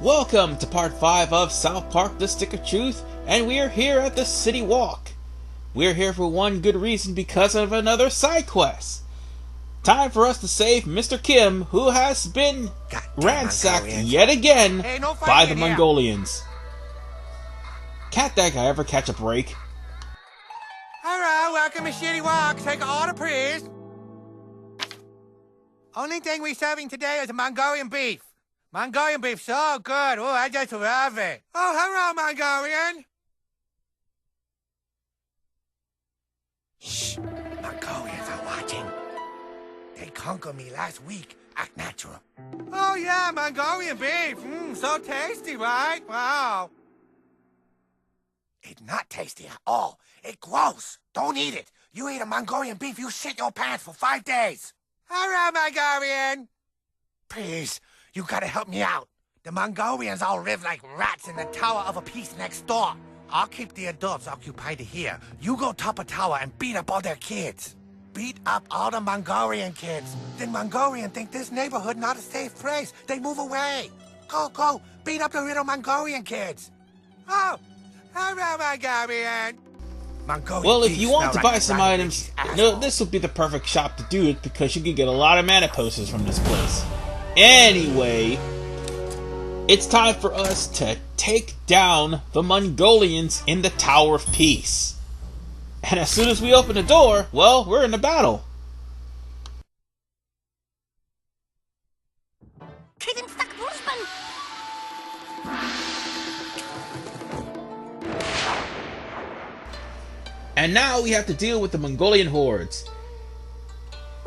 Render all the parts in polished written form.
Welcome to part 5 of South Park The Stick of Truth, and we're here at the City Walk. We're here for one good reason, because of another side quest. Time for us to save Mr. Kim, who has been ransacked yet again by the Mongolians. Can't that guy ever catch a break? Hello, welcome to City Walk. Take an order, please. Only thing we're serving today is Mongolian beef. Mongolian beef, so good. Oh, I just love it. Oh, hello, Mongolian. Shh, Mongolians are watching. They conquered me last week. Act natural. Oh, yeah, Mongolian beef. So tasty, right? Wow. It's not tasty at all. It's gross. Don't eat it. You eat a Mongolian beef, you shit your pants for 5 days. Hello, Mongolian. Please, you gotta help me out. The Mongolians all live like rats in the Tower of a Peace next door. I'll keep the adults occupied here. You go top a tower and beat up all their kids. Beat up all the Mongolian kids. Then Mongolians think this neighborhood not a safe place. They move away. Go, beat up the little Mongolian kids. Oh, hello, Mongolian. Well, if you want to buy some items, this would be the perfect shop to do it, because you can get a lot of mana posters from this place. Anyway, it's time for us to take down the Mongolians in the Tower of Peace. And as soon as we open the door, well, we're in the battle. And now we have to deal with the Mongolian hordes.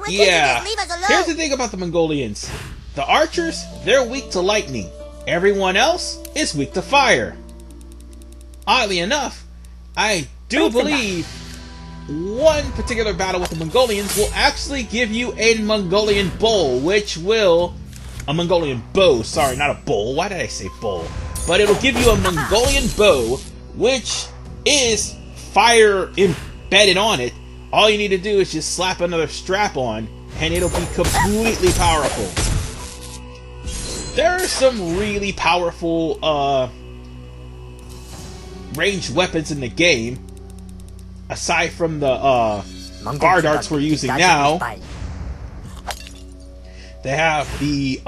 Yeah, here's the thing about the Mongolians. The archers, they're weak to lightning. Everyone else is weak to fire. Oddly enough, I do believe one particular battle with the Mongolians will actually give you a Mongolian bow, a Mongolian bow, sorry, not a bowl. Why did I say bowl? But it'll give you a Mongolian bow, which is fire embedded on it. All you need to do is just slap another strap on, and it'll be completely powerful. There are some really powerful ranged weapons in the game, aside from the guard darts we're using now. They have the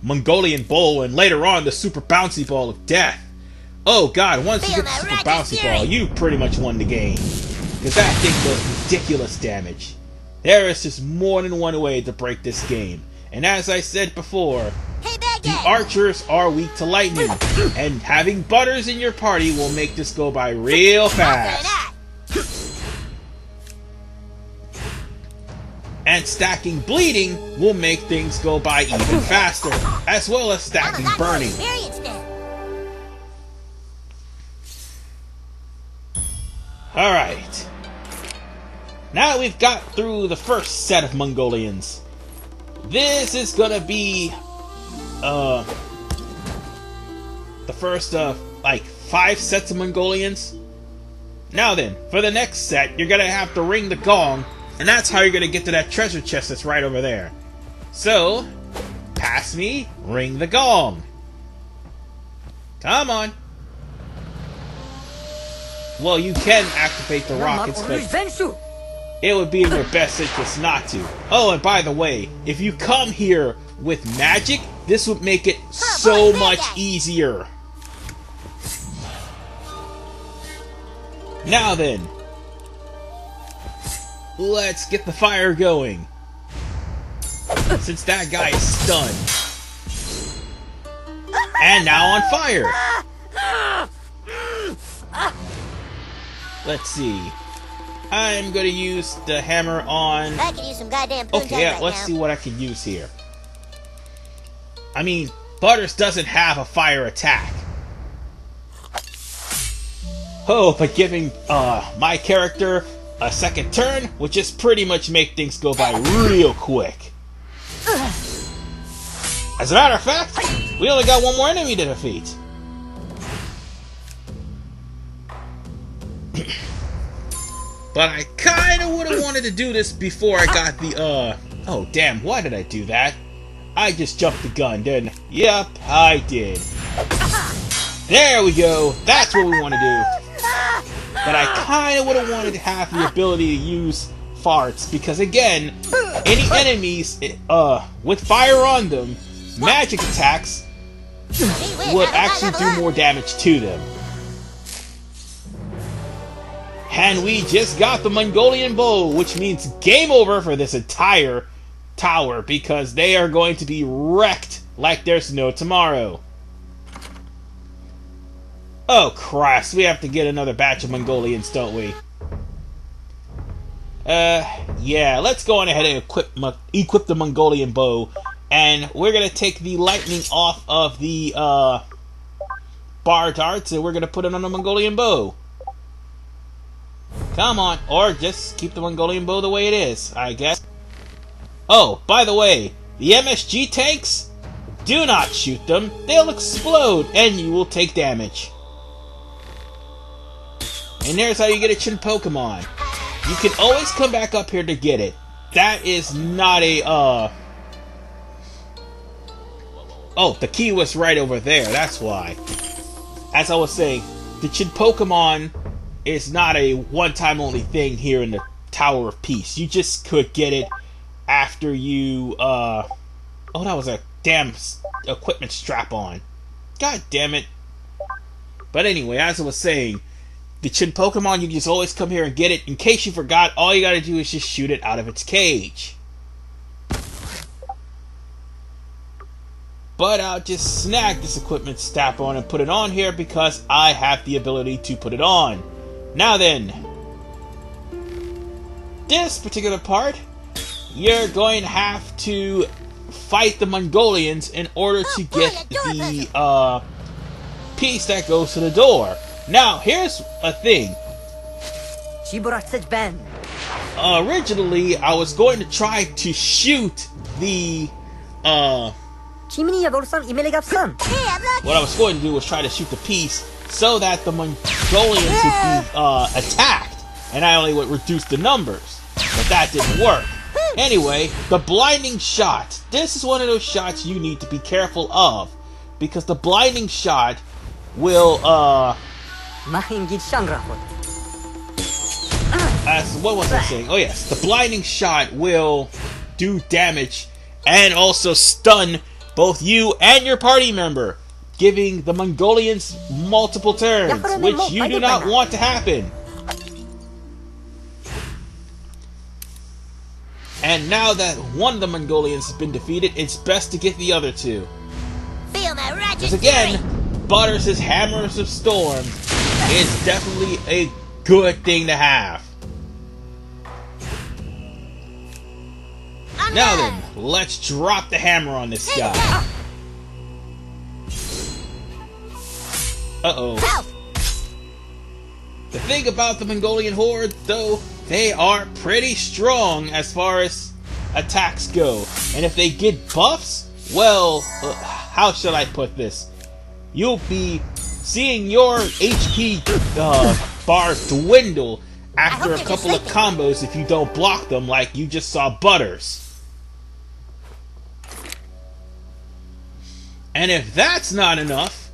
Mongolian bowl, and later on the super bouncy ball of death. Oh god, once you get the super bouncy ball, you pretty much won the game. Because that thing does ridiculous damage. There is just more than one way to break this game. And as I said before, the archers are weak to lightning. And having Butters in your party will make this go by real fast. And stacking bleeding will make things go by even faster, as well as stacking burning. Alright. Now we've got through the first set of Mongolians. This is gonna be the first of like 5 sets of Mongolians. Now then, for the next set, you're gonna have to ring the gong, and that's how you're gonna get to that treasure chest that's right over there. So, pass me, ring the gong. Come on. Well, you can activate the rockets, but it would be in your best interest not to. Oh, and by the way, if you come here with magic, this would make it so much easier. Now then, let's get the fire going. Since that guy is stunned. And now on fire. Let's see. I'm gonna use the hammer on... I could use some goddamn okay, yeah, let's see what I can use here. I mean, Butters doesn't have a fire attack. Oh, but giving my character a second turn would just pretty much make things go by real quick. As a matter of fact, we only got one more enemy to defeat. But I kinda would've wanted to do this before I got the, oh damn, why did I do that? I just jumped the gun, didn't I? Yep, I did. There we go. That's what we want to do. But I kind of would have wanted to have the ability to use farts, because again, any enemies with fire on them, magic attacks would actually do more damage to them. And we just got the Mongolian bow, which means game over for this entire tower, because they are going to be wrecked like there's no tomorrow. Oh, Christ, we have to get another batch of Mongolians, don't we? Yeah, let's go on ahead and equip the Mongolian bow, and we're gonna take the lightning off of the, bar darts, and we're gonna put it on the Mongolian bow. Come on, or just keep the Mongolian bow the way it is, I guess. Oh, by the way, the MSG tanks, do not shoot them. They'll explode, and you will take damage. And there's how you get a Chin Pokemon. You can always come back up here to get it. That is not a, Oh, the key was right over there, that's why. As I was saying, the Chin Pokemon is not a one-time only thing here in the Tower of Peace. You just could get it after you, Oh, that was a damn equipment strap-on. God damn it. But anyway, as I was saying, the Chin Pokemon, you can just always come here and get it. In case you forgot, all you gotta do is just shoot it out of its cage. But I'll just snag this equipment strap-on and put it on here because I have the ability to put it on. Now then, this particular part, you're going to have to fight the Mongolians in order to get the piece that goes to the door. Now, here's a thing. Originally, I was going to try to shoot the, what I was going to do was try to shoot the piece so that the Mongolians would be, attacked, and I only would reduce the numbers. But that didn't work. Anyway, the blinding shot. This is one of those shots you need to be careful of, because the blinding shot will, what was I saying? Oh yes, the blinding shot will do damage and also stun both you and your party member, giving the Mongolians multiple turns, which you do not want to happen. And now that one of the Mongolians has been defeated, it's best to get the other two. Because again, Butters' Hammers of Storm is definitely a good thing to have. Now then, let's drop the hammer on this guy. Uh-oh. The thing about the Mongolian Horde, though, they are pretty strong as far as attacks go. And if they get buffs, well, how should I put this? You'll be seeing your HP bar dwindle after a couple of combos if you don't block them like you just saw Butters. And if that's not enough,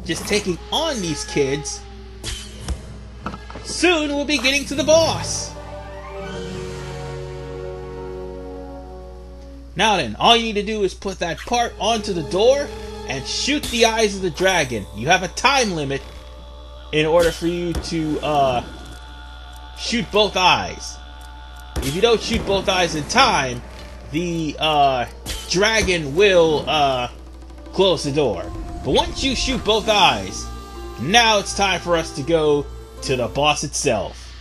just taking on these kids, soon we'll be getting to the boss. Now then, all you need to do is put that part onto the door and shoot the eyes of the dragon. You have a time limit in order for you to shoot both eyes. If you don't shoot both eyes in time, the dragon will close the door. But once you shoot both eyes, now it's time for us to go to the boss itself,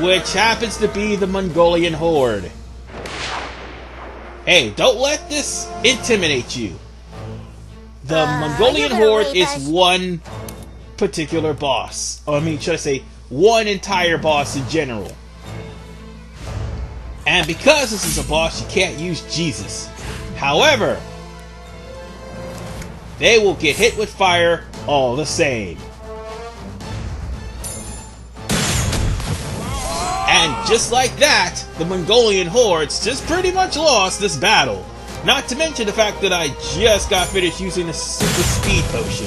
which happens to be the Mongolian Horde. Hey, don't let this intimidate you. The Mongolian Horde is one particular boss. Or, I mean, should I say, one entire boss in general. And because this is a boss, you can't use Jesus. However, they will get hit with fire all the same. And just like that, the Mongolian Hordes just pretty much lost this battle. Not to mention the fact that I just got finished using a super speed potion.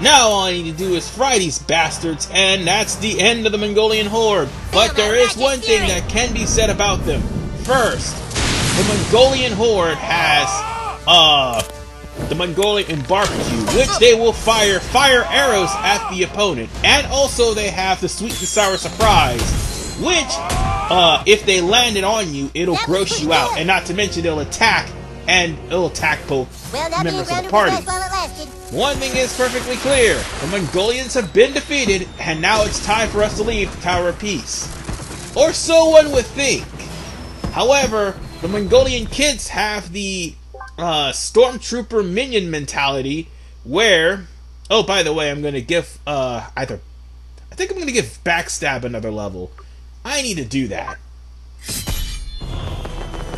Now all I need to do is fry these bastards, and that's the end of the Mongolian horde. But there is one thing that can be said about them. First, the Mongolian horde has, the Mongolian barbecue, which they will fire arrows at the opponent. And also they have the sweet and sour surprise, which, if they land it on you, it'll gross you out. And not to mention they'll attack, and it'll attack both members of the party. One thing is perfectly clear. The Mongolians have been defeated, and now it's time for us to leave the Tower of Peace. Or so one would think. However, the Mongolian kids have the Stormtrooper minion mentality, where... Oh, by the way, I'm going to give I think I'm going to give Backstab another level. I need to do that.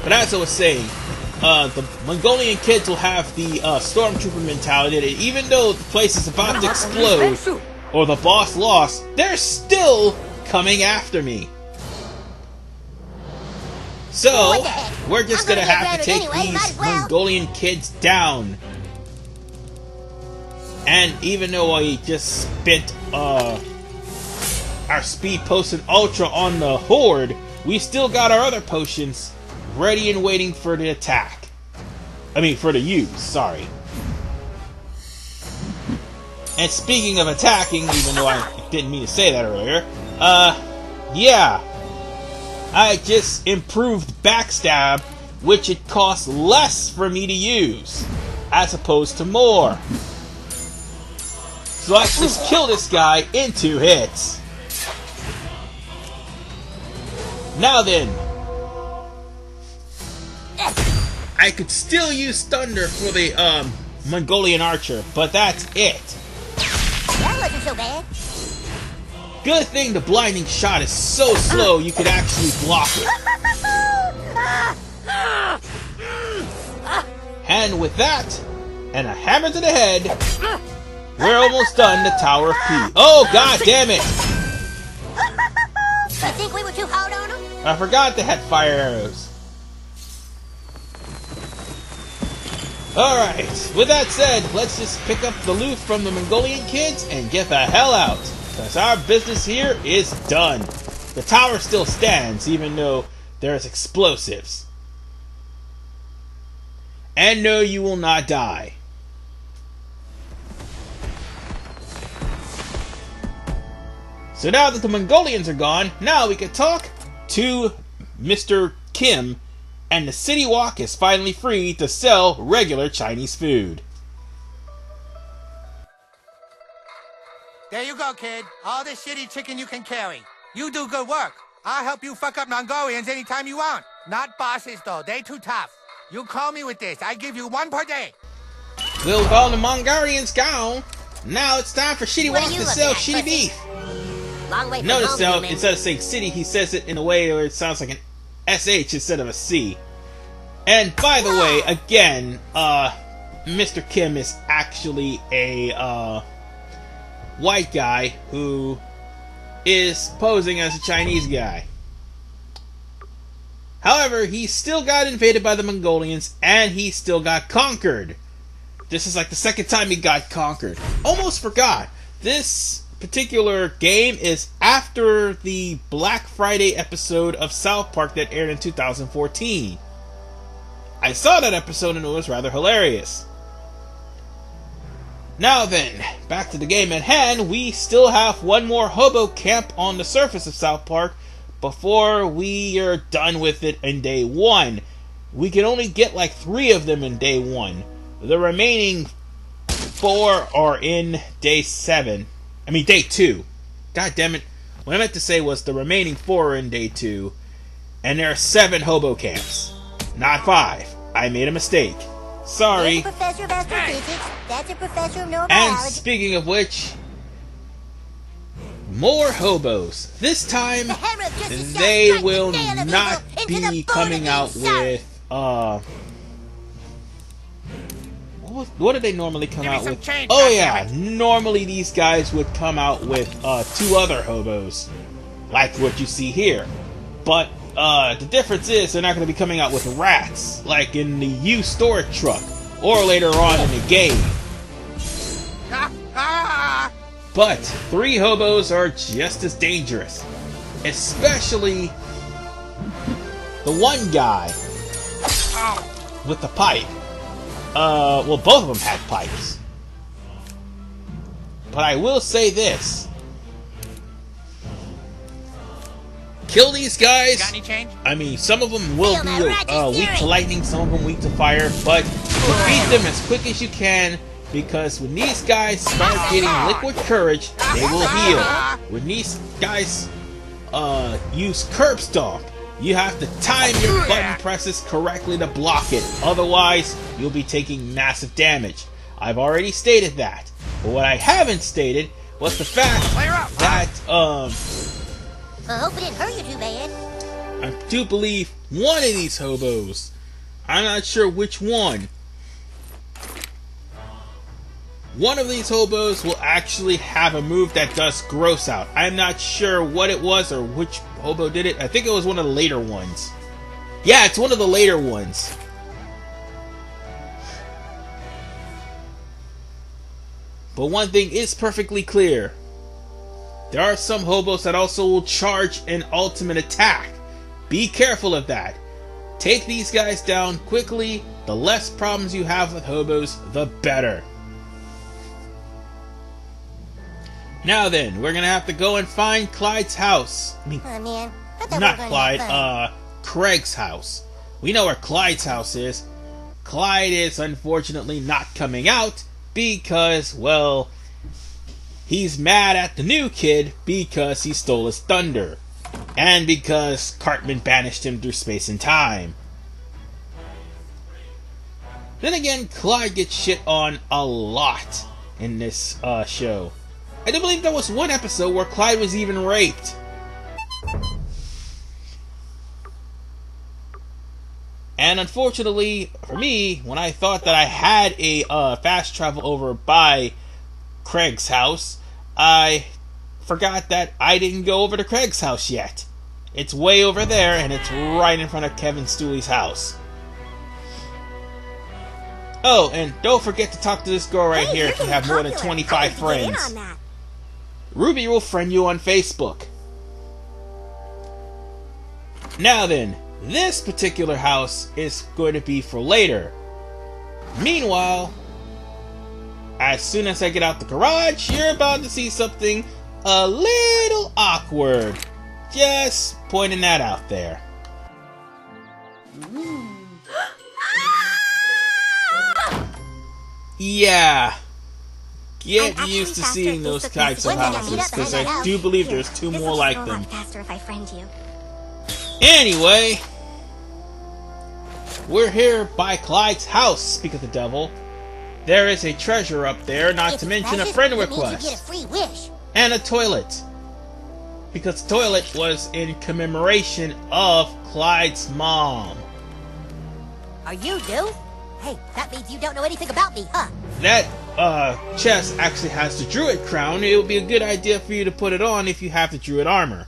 But as I was saying, the Mongolian kids will have the Stormtrooper mentality that even though the place is about to explode, or the boss lost, they're still coming after me. So, we're just gonna have to take these Mongolian kids down. And even though I just spent our speed potion ultra on the horde, we still got our other potions ready and waiting for the attack. I mean, for the use, sorry. And speaking of attacking, even though I didn't mean to say that earlier, yeah. I just improved Backstab, which it costs less for me to use, as opposed to more. So let's just kill this guy in 2 hits. Now then, I could still use Thunder for the Mongolian archer, but that's it. That wasn't so bad. Good thing the blinding shot is so slow you could actually block it. And with that, and a hammer to the head, we're almost done the Tower of Peace. Oh, god damn it! I think we were too hard on them? I forgot they had fire arrows. Alright, with that said, let's just pick up the loot from the Mongolian kids and get the hell out. Because our business here is done. The tower still stands, even though there's explosives. And no, you will not die. So now that the Mongolians are gone, now we can talk to Mr. Kim, and the city walk is finally free to sell regular Chinese food. There you go, kid. All the shitty chicken you can carry. You do good work. I'll help you fuck up Mongolians anytime you want. Not bosses, though. They too tough. You call me with this. I give you 1 per day. With all the Mongolians gone, now it's time for Shitty Walk to sell shitty beef. Notice though, instead of saying city, he says it in a way where it sounds like an SH instead of a C. And by the way, again, Mr. Kim is actually a white guy who is posing as a Chinese guy. However, he still got invaded by the Mongolians, and he still got conquered. This is like the 2nd time he got conquered. Almost forgot. This particular game is after the Black Friday episode of South Park that aired in 2014. I saw that episode and it was rather hilarious. Now then, back to the game at hand. We still have one more hobo camp on the surface of South Park before we are done with it in day 1. We can only get like 3 of them in day 1. The remaining 4 are in day 7. I mean day 2. God damn it. What I meant to say was the remaining 4 are in day 2. And there are 7 hobo camps. Not 5. I made a mistake. Sorry. That's a professor of astrophysics. That's a professor of neurobiology. And speaking of which, more hobos. This time, they will not be coming out with, what do they normally come out with? Oh yeah, normally these guys would come out with 2 other hobos, like what you see here. But The difference is they're not going to be coming out with rats, like in the used storage truck, or later on in the game. But 3 hobos are just as dangerous. Especially the one guy with the pipe. Well, both of them had pipes. But I will say this. Kill these guys. Got any change? I mean, some of them will be weak to lightning, some of them weak to fire, but defeat them as quick as you can, because when these guys start getting liquid courage, they will heal. When these guys use curb stomp, you have to time your button presses correctly to block it, otherwise you'll be taking massive damage. I've already stated that, but what I haven't stated was the fact that I hope it didn't hurt you too bad. I do believe one of these hobos, I'm not sure which one of these hobos will actually have a move that does gross out. I'm not sure what it was or which hobo did it. I think it was one of the later ones. Yeah, it's one of the later ones. But one thing is perfectly clear. There are some hobos that also will charge an ultimate attack. Be careful of that. Take these guys down quickly. The less problems you have with hobos, the better. Now then, we're gonna have to go and find Clyde's house. I mean, Oh man, I thought not we were going to have Clyde, fun. Craig's house. We know where Clyde's house is. Clyde is unfortunately not coming out because, well, he's mad at the new kid because he stole his thunder. And because Cartman banished him through space and time. Then again, Clyde gets shit on a lot in this show. I do believe there was one episode where Clyde was even raped. And unfortunately, for me, when I thought that I had a fast travel over by Craig's house, I forgot that I didn't go over to Craig's house yet. It's way over there, and it's right in front of Kevin Stooley's house. Oh, and don't forget to talk to this girl right here if you have more than 25 friends. Ruby will friend you on Facebook. Now then, this particular house is going to be for later. Meanwhile, as soon as I get out the garage, you're about to see something a little awkward. Just pointing that out there. Yeah. Get used to seeing those types of houses, because I do believe there's 2 more like them. Faster if I friend you. Anyway, we're here by Clyde's house, speak of the devil. There is a treasure up there, not to mention a friend request. You get a free wish. And a toilet. Because the toilet was in commemoration of Clyde's mom. Are you new? Hey, that means you don't know anything about me, huh? That chest actually has the druid crown. It would be a good idea for you to put it on if you have the druid armor.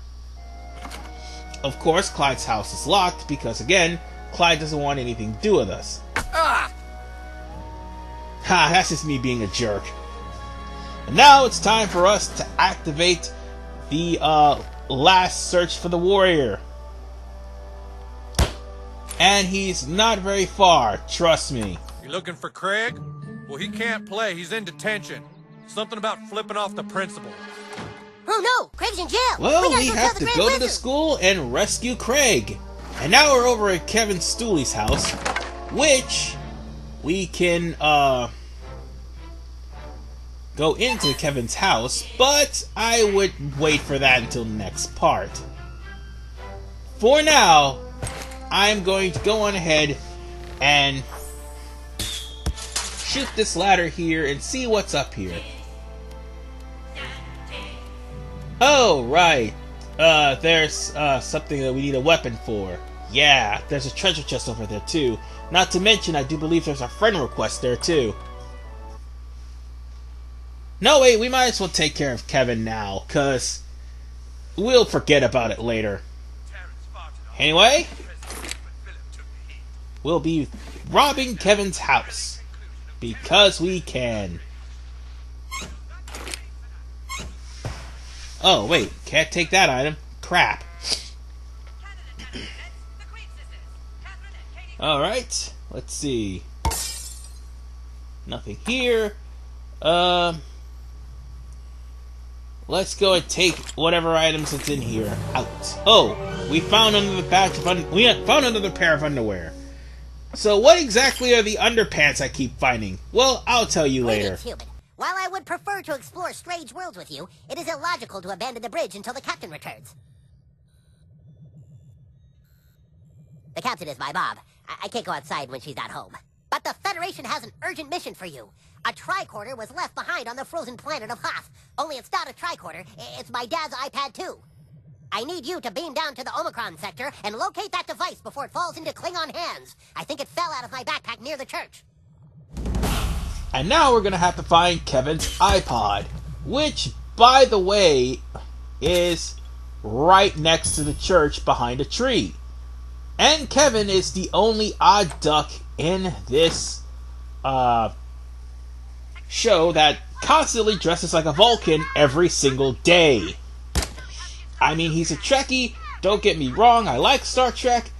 Of course, Clyde's house is locked because, again, Clyde doesn't want anything to do with us. Ha, that's just me being a jerk. And now it's time for us to activate the last search for the warrior. And he's not very far, trust me. You looking for Craig? Well, he can't play. He's in detention. Something about flipping off the principal. Oh no, Craig's in jail. Well, gotta we go have tell to the go Grand to the Wizard. school and rescue Craig. And now we're over at Kevin Stooley's house, which we can go into Kevin's house, but I would wait for that until the next part. For now, I'm going to go on ahead and shoot this ladder here and see what's up here. Oh, right. There's something that we need a weapon for. Yeah, there's a treasure chest over there too. Not to mention, I do believe there's a friend request there too. No, wait, we might as well take care of Kevin now, cause we'll forget about it later. Anyway, we'll be robbing Kevin's house. Because we can. Oh, wait. Can't take that item. Crap. Alright. Let's see. Nothing here. Let's go and take whatever items that's in here out. Oh, we found another found another pair of underwear. So what exactly are the underpants I keep finding? Well, I'll tell you later. Human. While I would prefer to explore strange worlds with you, it is illogical to abandon the bridge until the captain returns. The captain is my mom. I can't go outside when she's not home. But the Federation has an urgent mission for you. A tricorder was left behind on the frozen planet of Hoth. Only it's not a tricorder, it's my dad's iPad 2. I need you to beam down to the Omicron sector and locate that device before it falls into Klingon hands. I think it fell out of my backpack near the church. And now we're gonna have to find Kevin's iPod, which, by the way, is right next to the church behind a tree. And Kevin is the only odd duck in this show that constantly dresses like a Vulcan every single day. I mean, he's a Trekkie, don't get me wrong, I like Star Trek,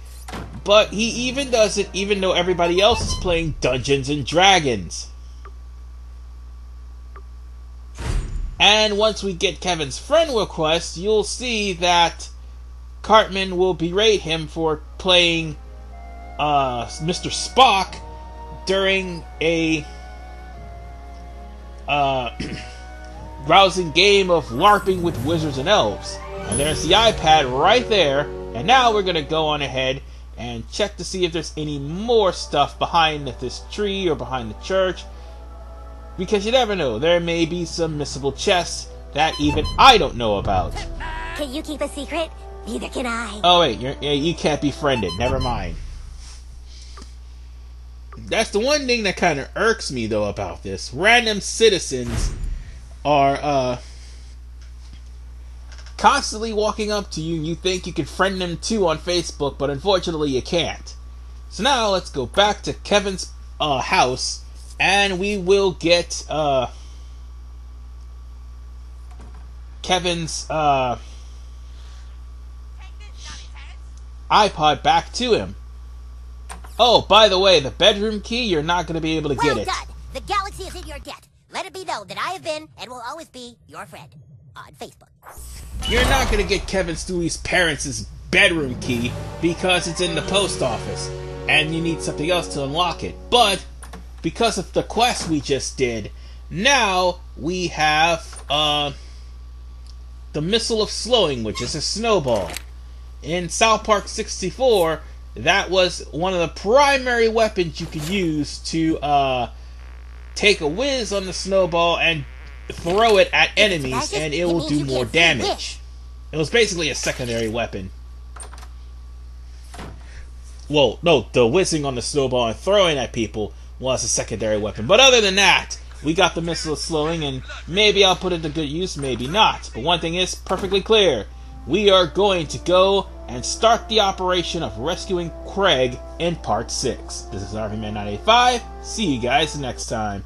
but he even does it even though everybody else is playing Dungeons and Dragons. And once we get Kevin's friend request, you'll see that Cartman will berate him for playing Mr. Spock during a rousing game of LARPing with wizards and elves. And there's the iPad right there. And now we're going to go on ahead and check to see if there's any more stuff behind this tree or behind the church. Because you never know, there may be some missable chests that even I don't know about. Can you keep a secret? Neither can I. Oh wait, you can't be friended. Never mind. That's the one thing that kind of irks me though about this. Random citizens are constantly walking up to you and you think you can friend them too on Facebook, but unfortunately you can't. So now let's go back to Kevin's house and we will get Kevin's iPod back to him. Oh, by the way, the bedroom key, you're not going to be able to get it. Well done. The galaxy is in your debt. Let it be known that I have been and will always be your friend on Facebook. You're not going to get Kevin Stewie's parents' bedroom key because it's in the post office and you need something else to unlock it. But because of the quest we just did, now we have the Missile of Slowing, which is a snowball. In South Park 64, that was one of the primary weapons you could use to take a whiz on the snowball and throw it at enemies, and it will do more damage. It was basically a secondary weapon. Well, no, the whizzing on the snowball and throwing at people was a secondary weapon. But other than that, we got the Missile of Slowing, and maybe I'll put it to good use, maybe not. But one thing is perfectly clear. We are going to go and start the operation of rescuing Craig in Part 6. This is RVman985. See you guys next time.